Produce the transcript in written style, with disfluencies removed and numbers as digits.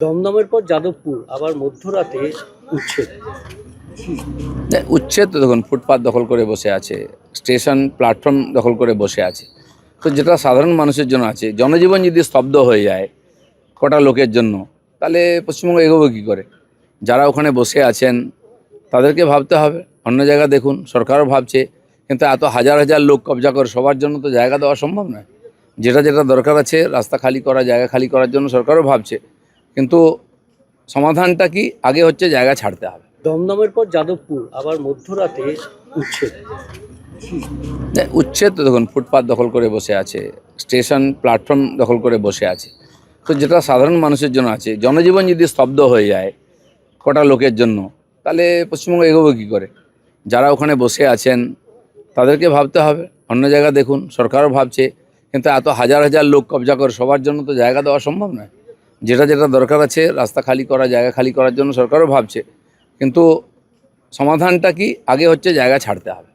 দমদমের পর যাদবপুর, আবার মধ্যরাতে উচ্ছেদ। উচ্ছেদ তো দেখুন, ফুটপাত দখল করে বসে আছে, স্টেশন প্ল্যাটফর্ম দখল করে বসে আছে। তো যেটা সাধারণ মানুষের জন্য আছে, জনজীবন যদি স্তব্ধ হয়ে যায় কটা লোকের জন্য, তাহলে পশ্চিমবঙ্গ এগোবে কী করে? যারা ওখানে বসে আছেন তাদেরকে ভাবতে হবে, অন্য জায়গা দেখুন। সরকারও ভাবছে, কিন্তু এত হাজার হাজার লোক কবজা করে সবার জন্য তো জায়গা দেওয়া সম্ভব নয়। যেটা যেটা দরকার আছে, রাস্তা খালি করা, জায়গা খালি করার জন্য সরকারও ভাবছে, কিন্তু সমাধানটা কি? আগে হচ্ছে জায়গা ছাড়তে হবে। দমদমের পর যাদবপুর, আবার মধ্যরাতে উচ্ছেদ। উচ্ছেদ তো দেখুন, ফুটপাত দখল করে বসে আছে, স্টেশন প্ল্যাটফর্ম দখল করে বসে আছে। তো যেটা সাধারণ মানুষের জন্য আছে, জনজীবন যদি স্তব্ধ হয়ে যায় কটা লোকের জন্য, তাহলে পশ্চিমবঙ্গ এগোবে কী করে? যারা ওখানে বসে আছেন তাদেরকে ভাবতে হবে, অন্য জায়গা দেখুন। সরকারও ভাবছে, কিন্তু এত হাজার হাজার লোক কবজা করে সবার জন্য তো জায়গা দেওয়া সম্ভব নয়। যেটা যেটা দরকার আছে, রাস্তা খালি করা, জায়গা খালি করার জন্য সরকারও ভাবছে, কিন্তু সমাধানটা কি? আগে হচ্ছে জায়গা ছাড়তে হবে।